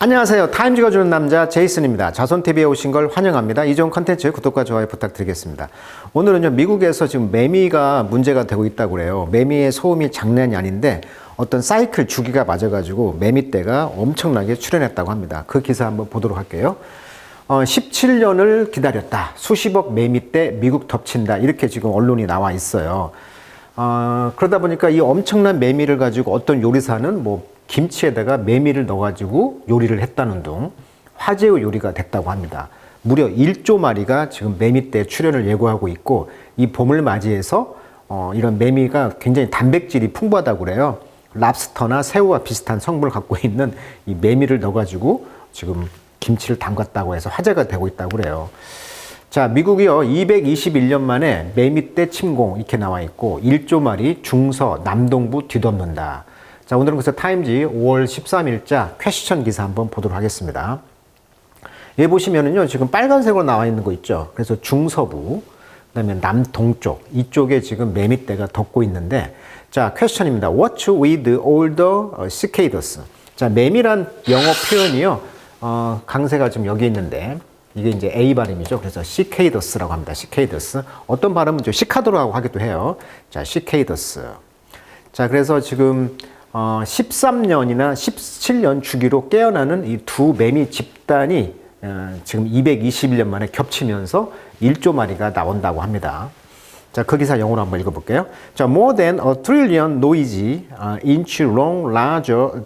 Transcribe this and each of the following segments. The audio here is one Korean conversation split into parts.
안녕하세요. 타임즈가 주는 남자 제이슨입니다. 자손TV에 오신 걸 환영합니다. 이 좋은 컨텐츠 구독과 좋아요 부탁드리겠습니다. 오늘은요, 미국에서 지금 매미가 문제가 되고 있다고 그래요. 매미의 소음이 장난이 아닌데 어떤 사이클 주기가 맞아가지고 매미떼가 엄청나게 출현했다고 합니다. 그 기사 한번 보도록 할게요. 17년을 기다렸다. 수십억 매미떼 미국 덮친다. 이렇게 지금 언론이 나와 있어요. 그러다 보니까 이 엄청난 매미를 가지고 어떤 요리사는 김치에다가 매미를 넣어가지고 요리를 했다는 등 화제의 요리가 됐다고 합니다. 무려 1조 마리가 지금 매미떼 출현을 예고하고 있고, 이 봄을 맞이해서 이런 매미가 굉장히 단백질이 풍부하다고 그래요. 랍스터나 새우와 비슷한 성분을 갖고 있는 이 매미를 넣어가지고 지금 김치를 담갔다고 해서 화제가 되고 있다고 그래요. 자, 미국이요, 221년 만에 매미떼 침공 이렇게 나와 있고, 1조 마리 중서 남동부 뒤덮는다. 자, 오늘은 그래서 타임지 5월 13일자 퀘스천 기사 한번 보도록 하겠습니다. 여기 보시면은요, 지금 빨간색으로 나와 있는 거 있죠. 그래서 중서부, 그 다음에 남동쪽, 이쪽에 지금 매미떼가 덮고 있는데, 자, 퀘스천입니다. What's with all the cicadas? 자, 매미란 영어 표현이요, 강세가 지금 여기 있는데, 이게 이제 A 발음이죠. 그래서 cicadas라고 합니다. cicadas. 어떤 발음은 좀 시카도라고 하기도 해요. 자, cicadas. 자, 그래서 지금 13년이나 17년 주기로 깨어나는 이 두 매미 집단이 지금 221년 만에 겹치면서 1조 마리가 나온다고 합니다. 자, 그 기사 영어로 한번 읽어볼게요. 자, more than a trillion noisy inch long larger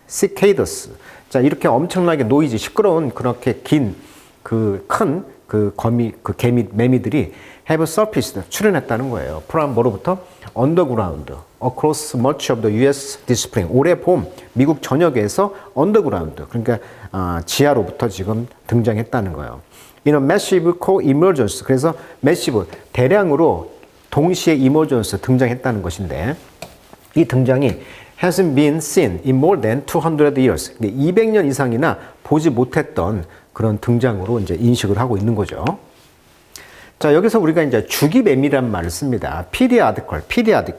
cicadas. 자, 이렇게 엄청나게 노이지, 시끄러운 그렇게 긴 개미, 매미들이 have surfaced, 출현했다는 거예요. from 뭐로부터? underground, across much of the US this spring. 올해 봄, 미국 전역에서 underground, 그러니까 지하로부터 지금 등장했다는 거예요. in a massive co-emergence. 그래서 massive, 대량으로 동시에 emergence, 등장했다는 것인데, 이 등장이 hasn't been seen in more than 200 years. 200년 이상이나 보지 못했던 그런 등장으로 이제 인식을 하고 있는 거죠. 자, 여기서 우리가 이제 주기매미란 말을 씁니다. periodical,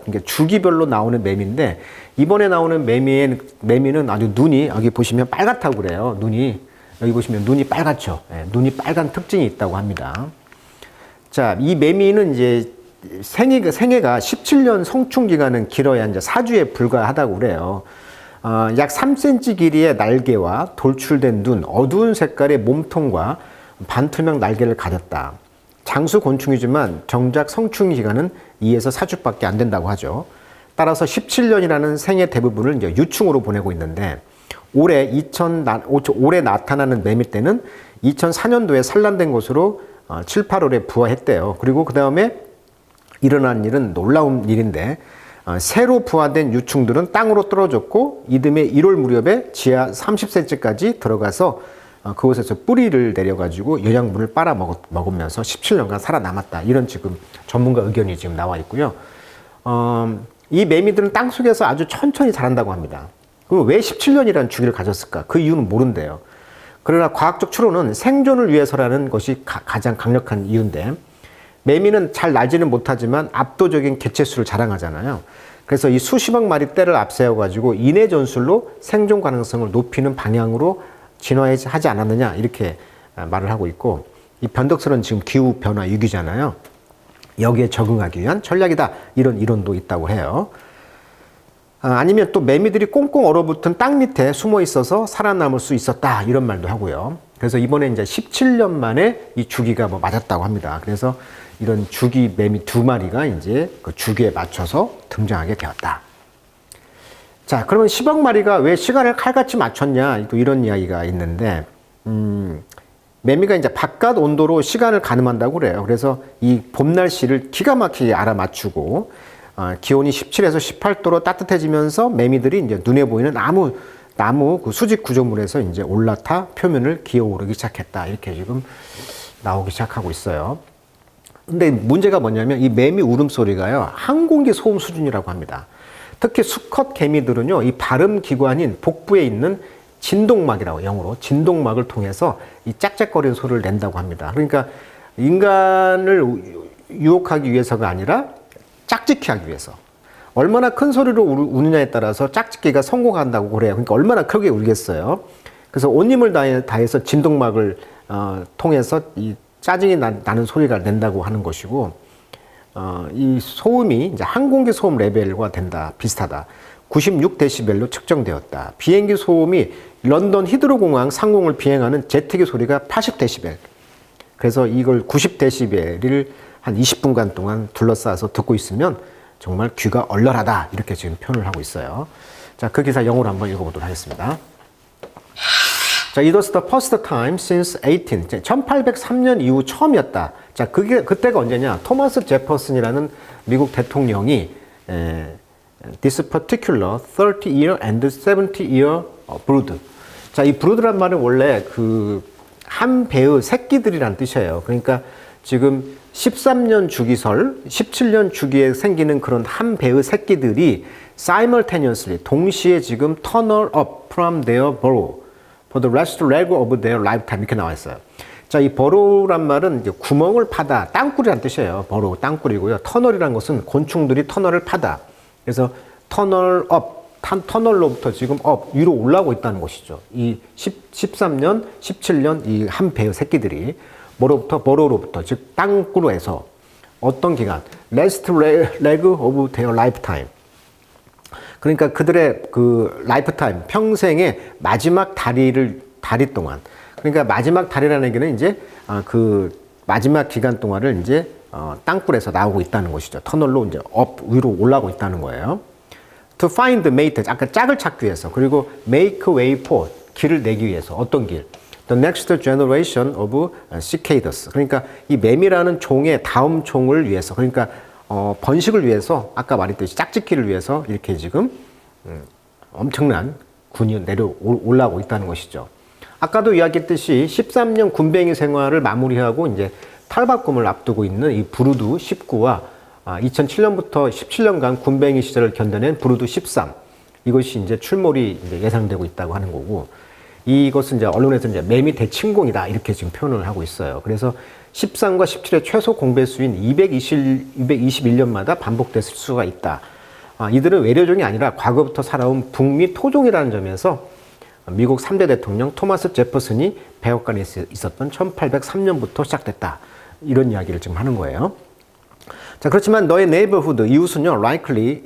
그러니까 주기별로 나오는 매미인데, 이번에 나오는 매미는 아주 눈이, 여기 보시면 빨갛다고 그래요. 여기 보시면 눈이 빨갛죠. 네, 눈이 빨간 특징이 있다고 합니다. 자, 이 매미는 이제 생애가 17년 성충 기간은 길어야 이제 사주에 불과하다고 그래요. 약 3cm 길이의 날개와 돌출된 눈, 어두운 색깔의 몸통과 반투명 날개를 가졌다. 장수 곤충이지만 정작 성충 기간은 2에서 4주밖에 안 된다고 하죠. 따라서 17년이라는 생애 대부분을 이제 유충으로 보내고 있는데, 올해 나타나는 매미떼는 2004년도에 산란된 것으로 7, 8월에 부화했대요. 그리고 그 다음에 일어난 일은 놀라운 일인데, 새로 부화된 유충들은 땅으로 떨어졌고, 이듬해 1월 무렵에 지하 30cm까지 들어가서 그곳에서 뿌리를 내려가지고 영양분을 빨아먹으면서 17년간 살아남았다. 이런 지금 전문가 의견이 지금 나와 있고요. 이 매미들은 땅 속에서 아주 천천히 자란다고 합니다. 그럼 왜 17년이라는 주기를 가졌을까? 그 이유는 모른대요. 그러나 과학적 추론은 생존을 위해서라는 것이 가장 강력한 이유인데, 매미는 잘 날지는 못하지만 압도적인 개체수를 자랑하잖아요. 그래서 이 수십억 마리 떼를 앞세워가지고 인해 전술로 생존 가능성을 높이는 방향으로 진화하지 않았느냐, 이렇게 말을 하고 있고, 이 변덕스러운 지금 기후 변화 위기잖아요. 여기에 적응하기 위한 전략이다, 이런 이론도 있다고 해요. 아니면 또 매미들이 꽁꽁 얼어붙은 땅 밑에 숨어 있어서 살아남을 수 있었다, 이런 말도 하고요. 그래서 이번에 이제 17년 만에 이 주기가 맞았다고 합니다. 그래서 이런 주기 매미 두 마리가 이제 그 주기에 맞춰서 등장하게 되었다. 자, 그러면 10억 마리가 왜 시간을 칼같이 맞췄냐, 또 이런 이야기가 있는데, 매미가 이제 바깥 온도로 시간을 가늠한다고 그래요. 그래서 이 봄 날씨를 기가 막히게 알아맞추고, 기온이 17에서 18도로 따뜻해지면서 매미들이 이제 눈에 보이는 나무 그 수직 구조물에서 이제 올라타 표면을 기어오르기 시작했다. 이렇게 지금 나오기 시작하고 있어요. 근데 문제가 뭐냐면, 이 매미 울음소리가요, 항공기 소음 수준이라고 합니다. 특히 수컷 개미들은요, 이 발음 기관인 복부에 있는 진동막이라고, 영어로 진동막을 통해서 이 짝짝거리는 소리를 낸다고 합니다. 그러니까 인간을 유혹하기 위해서가 아니라 짝짓기 하기 위해서. 얼마나 큰 소리로 우느냐에 따라서 짝짓기가 성공한다고 그래요. 그러니까 얼마나 크게 울겠어요. 그래서 온 힘을 다해서 진동막을 통해서 이 짜증이 나는 소리가 낸다고 하는 것이고, 이 소음이 이제 항공기 소음 레벨과 비슷하다. 96데시벨로 측정되었다. 비행기 소음이 런던 히드로 공항 상공을 비행하는 제트기 소리가 80데시벨. 그래서 이걸 90데시벨을 한 20분간 동안 둘러싸서 듣고 있으면 정말 귀가 얼얼하다. 이렇게 지금 표현을 하고 있어요. 자, 그 기사 영어로 한번 읽어보도록 하겠습니다. 자, it was the first time since 1803년 이후 처음이었다. 자, 그때가 언제냐? 토마스 제퍼슨이라는 미국 대통령이 this particular 30-year and 70-year brood. 자, 이 brood란 말은 원래 한 배의 새끼들이란 뜻이에요. 그러니까 지금 13년 주기설, 17년 주기에 생기는 그런 한 배의 새끼들이 simultaneously, 동시에 지금 tunnel up from their burrow for the last leg of their lifetime 이렇게 나와 있어요. 자, 이 burrow란 말은 이제 구멍을 파다, 땅굴이란 뜻이에요. burrow, 땅굴이고요. 터널이란 것은 곤충들이 터널을 파다. 그래서 터널 업, 터널로부터 지금 위로 올라오고 있다는 것이죠. 이 13년, 17년 이 한 배의 새끼들이 버로로부터, 즉 땅굴에서 어떤 기간, last leg of their lifetime. 그러니까 그들의 그 라이프타임, 평생의 마지막 다리 동안. 그러니까 마지막 다리라는 얘기는 이제 그 마지막 기간 동안을 이제 땅굴에서 나오고 있다는 것이죠. 터널로 이제 위로 올라오고 있다는 거예요. To find the mate, 아까 짝을 찾기 위해서. 그리고 make way for, 길을 내기 위해서. 어떤 길? The next generation of cicadas. 그러니까 이 매미라는 종의 다음 종을 위해서. 그러니까 번식을 위해서, 아까 말했듯이 짝짓기를 위해서 이렇게 지금 엄청난 군이 올라오고 있다는 것이죠. 아까도 이야기했듯이 13년 군뱅이 생활을 마무리하고 이제 탈바꿈을 앞두고 있는 이 브루드 19와 2007년부터 17년간 군뱅이 시절을 견뎌낸 브루드 13. 이것이 이제 출몰이 이제 예상되고 있다고 하는 거고, 이것은 이제 언론에서 이제 매미 대침공이다 이렇게 지금 표현을 하고 있어요. 그래서 13과 17의 최소 공배수인 221년마다 반복됐을 수가 있다. 이들은 외래종이 아니라 과거부터 살아온 북미 토종이라는 점에서 미국 3대 대통령 토마스 제퍼슨이 백악관에 있었던 1803년부터 시작됐다. 이런 이야기를 지금 하는 거예요. 자, 그렇지만 너의 neighborhood, 이웃은요, likely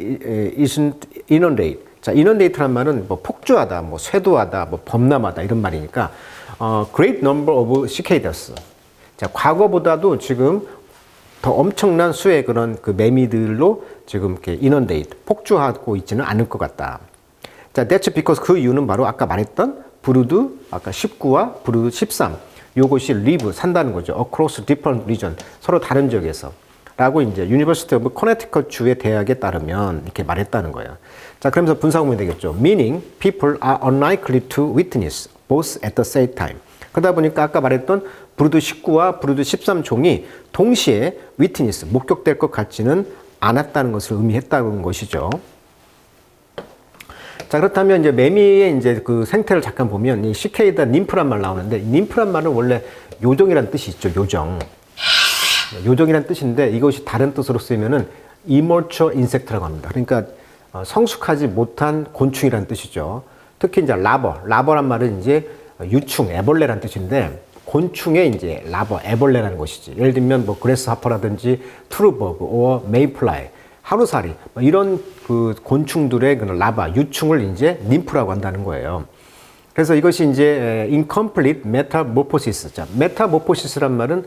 isn't inundate. 자, inundate란 말은 뭐 폭주하다, 뭐 쇄도하다, 뭐 범람하다 이런 말이니까 great number of cicadas. 자, 과거보다도 지금 더 엄청난 수의 그런 그 매미들로 지금 이렇게 inundate, 폭주하고 있지는 않을 것 같다. 자, that's because 그 이유는 바로 아까 말했던 브루드, 아까 19와 브루드 13. 요것이 live, 산다는 거죠. across different region. 서로 다른 지역에서. 라고 이제 University of Connecticut 주의 대학에 따르면 이렇게 말했다는 거예요. 자, 그러면서 분사구문이 되겠죠. Meaning people are unlikely to witness both at the same time. 그러다 보니까 아까 말했던 브루드 19와 브루드 13 종이 동시에 witness, 목격될 것 같지는 않았다는 것을 의미했다는 것이죠. 자, 그렇다면 이제 매미의 이제 그 생태를 잠깐 보면 이 시케이다 ним프란 말 나오는데, ним프란 말은 원래 요정이란 뜻이 있죠. 요정이란 뜻인데 이것이 다른 뜻으로 쓰이면은 immature insect라고 합니다. 그러니까 성숙하지 못한 곤충이란 뜻이죠. 특히 이제 라버란 말은 이제 유충, 애벌레란 뜻인데 곤충의 이제 애벌레라는 것이지. 예를 들면 뭐 그래스하퍼라든지 트루버그, or 메이플라이, 하루살이 이런 그 곤충들의 그 유충을 이제 ним프라고 한다는 거예요. 그래서 이것이 이제 incomplete metamorphosis. 자, metamorphosis란 말은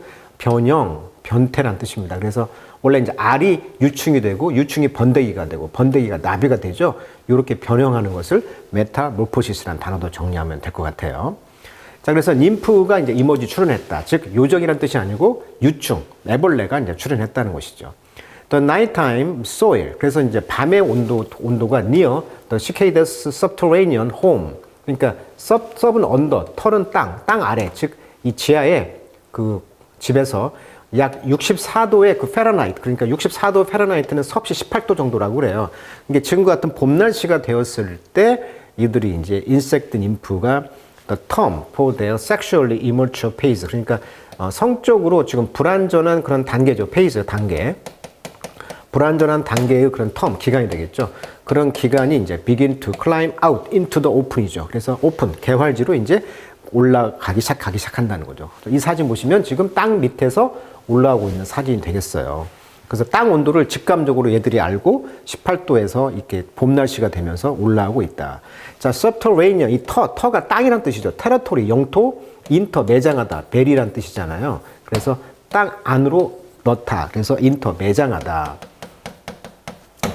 변태란 뜻입니다. 그래서 원래 이제 알이 유충이 되고 유충이 번데기가 되고 번데기가 나비가 되죠. 이렇게 변형하는 것을 메타모포시스라는 단어도 정리하면 될 것 같아요. 자, 그래서 ним프가 이제 이모지 출현했다. 즉 요정이란 뜻이 아니고 유충, 애벌레가 이제 출현했다는 것이죠. The nighttime soil. 그래서 이제 밤의 온도가 near the cicadas subterranean home. 그러니까 sub은 언더, 털은 땅 아래, 즉 이 지하에 그 집에서 약 64도의 그 페라나이트, 그러니까 64도 페라나이트는 섭씨 18도 정도라고 그래요. 이게 지금과 같은 봄 날씨가 되었을 때 이들이 이제 인섹트 ним프가 the term for their sexually immature phase. 그러니까 성적으로 지금 불완전한 그런 단계죠. 페이즈 단계. 불완전한 단계의 그런 기간이 되겠죠. 그런 기간이 이제 begin to climb out into the open이죠. 그래서 오픈, 개활지로 이제 올라가기 시작한다는 거죠. 이 사진 보시면 지금 땅 밑에서 올라오고 있는 사진이 되겠어요. 그래서 땅 온도를 직감적으로 얘들이 알고 18도에서 이렇게 봄 날씨가 되면서 올라오고 있다. 자, subterranean, 이 터가 땅이란 뜻이죠. 테러토리, 영토, 인터, 매장하다, 베리란 뜻이잖아요. 그래서 땅 안으로 넣다. 그래서 인터, 매장하다.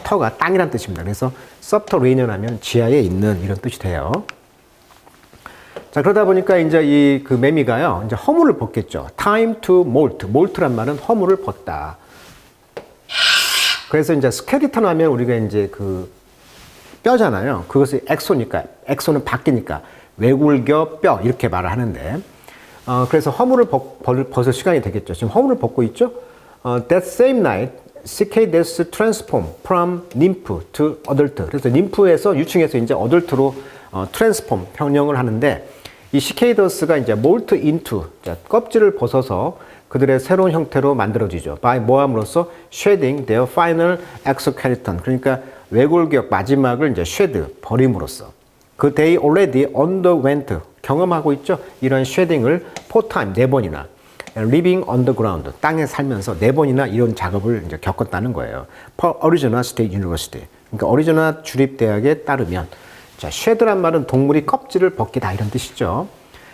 터가 땅이란 뜻입니다. 그래서 subterranean 하면 지하에 있는 이런 뜻이 돼요. 자, 그러다 보니까 이제 이 그 매미가요, 이제 허물을 벗겠죠. time to molt. molt란 말은 허물을 벗다. 그래서 이제 스켈리턴 하면 우리가 이제 그 뼈잖아요. 그것이 엑소니까, 엑소는 바뀌니까 외골격 뼈 이렇게 말을 하는데, 그래서 허물을 벗을 시간이 되겠죠. 지금 허물을 벗고 있죠. That same night, cicadas transform from nymph to adult. 그래서 ним프에서 유충에서 이제 어덜트로 트랜스폼 변형을 하는데, 이 시케이더스가 이제 molт into, 자, 껍질을 벗어서 그들의 새로운 형태로 만들어지죠. by 뭐함으로써 shedding their final exoskeleton. 그러니까 외골격 마지막을 이제 shed, 버림으로써. 그 they already underwent, 경험하고 있죠. 이런 shedding을 4time, 4번이나. living underground, 땅에 살면서 4번이나 이런 작업을 이제 겪었다는 거예요. per Arizona State University. 그러니까 어리조나 주립대학에 따르면, 자, shedd란 말은 동물이 껍질을 벗기다 이런 뜻이죠.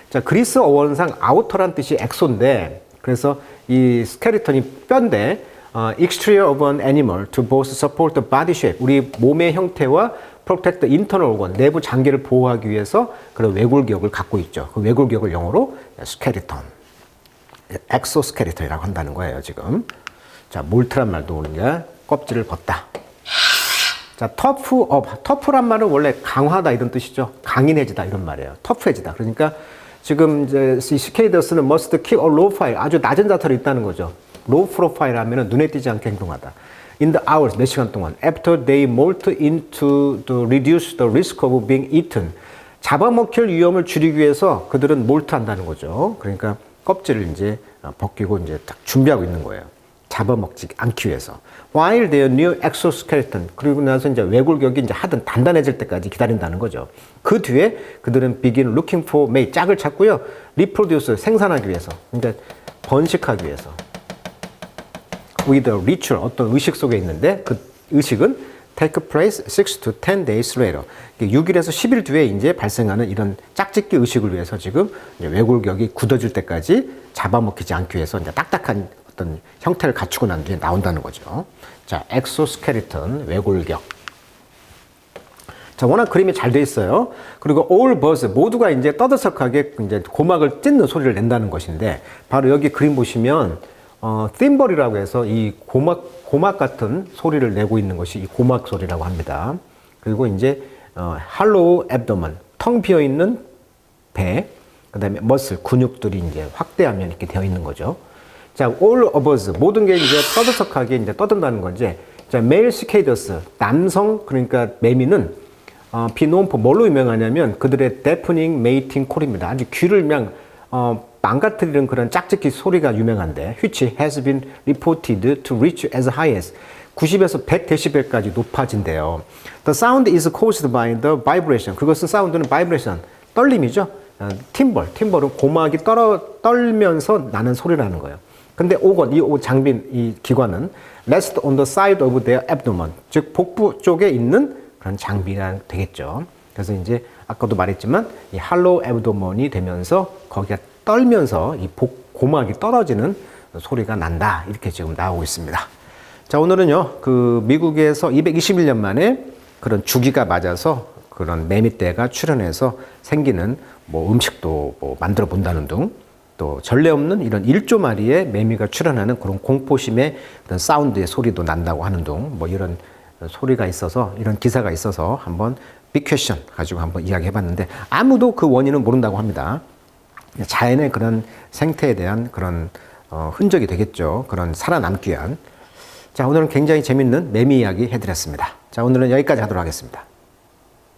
자, 그리스 어원상 아우터란 뜻이 엑소인데, 그래서 이 스켈리턴이 뼈인데, exterior of an animal to both support the body shape, 우리 몸의 형태와 protect the internal organ, 내부 장기를 보호하기 위해서 그런 외골격을 갖고 있죠. 그 외골격을 영어로 스켈리턴, 엑소스켈리턴이라고 한다는 거예요, 지금. 자, 몰트란 말도 오는게 껍질을 벗다. 자, 터프란 말은 원래 강화다 이런 뜻이죠. 강인해지다 이런 말이에요. 터프해지다. 그러니까 지금 이제 이 시케이더스는 must keep a low profile, 아주 낮은 자태로 있다는 거죠. low profile 하면은 눈에 띄지 않게 행동하다. in the hours, 몇 시간 동안. after they molt into to reduce the risk of being eaten. 잡아먹힐 위험을 줄이기 위해서 그들은 몰트 한다는 거죠. 그러니까 껍질을 이제 벗기고 이제 딱 준비하고 있는 거예요. 잡아먹지 않기 위해서. While their new exoskeleton, 그리고 나서 이제 외골격이 이제 하든 단단해질 때까지 기다린다는 거죠. 그 뒤에 그들은 begin looking for mate, 짝을 찾고요. reproduce, 생산하기 위해서. 그러니까 번식하기 위해서. With a ritual, 어떤 의식 속에 있는데 그 의식은 take place 6 to 10 days later. 6일에서 10일 뒤에 이제 발생하는 이런 짝짓기 의식을 위해서 지금 이제 외골격이 굳어질 때까지 잡아먹히지 않기 위해서 이제 딱딱한 어떤 형태를 갖추고 난 뒤에 나온다는 거죠. 자, 엑소스켈리턴, 외골격. 자, 워낙 그림이 잘 돼 있어요. 그리고 all birds, 모두가 이제 떠들썩하게 이제 고막을 찢는 소리를 낸다는 것인데, 바로 여기 그림 보시면, 팀벌이라고 해서 이 고막 같은 소리를 내고 있는 것이 이 고막 소리라고 합니다. 그리고 이제, hollow abdomen, 텅 비어 있는 배, 그 다음에 머슬, 근육들이 이제 확대하면 이렇게 되어 있는 거죠. 자, all of us, 모든 게 이제 떠들썩하게 이제 떠든다는 건지, 자, male cicadas, 남성, 그러니까 매미는, 비노음포, 뭘로 유명하냐면 그들의 deafening mating call입니다. 아주 귀를 그냥, 망가뜨리는 그런 짝짓기 소리가 유명한데, which has been reported to reach as high as 90에서 100dB까지 높아진대요. The sound is caused by the vibration. 그것은 사운드는 vibration, 떨림이죠. 팀벌은 고막이 떨면서 나는 소리라는 거예요. 근데 이 장빈, 이 기관은 rest on the side of their abdomen, 즉 복부 쪽에 있는 그런 장비가 되겠죠. 그래서 이제 아까도 말했지만 이 hollow abdomen이 되면서 거기가 떨면서 이 고막이 떨어지는 소리가 난다. 이렇게 지금 나오고 있습니다. 자, 오늘은요, 그 미국에서 221년 만에 그런 주기가 맞아서 그런 매미떼가 출현해서 생기는 뭐 음식도 뭐 만들어 본다는 등, 또 전례 없는 이런 1조 마리의 매미가 출현하는 그런 공포심의 그런 사운드의 소리도 난다고 하는 등, 뭐 이런 소리가 있어서, 이런 기사가 있어서 한번 빅퀘션 가지고 한번 이야기해 봤는데, 아무도 그 원인은 모른다고 합니다. 자연의 그런 생태에 대한 그런 흔적이 되겠죠. 그런 살아남기 위한. 자, 오늘은 굉장히 재밌는 매미 이야기 해드렸습니다. 자, 오늘은 여기까지 하도록 하겠습니다.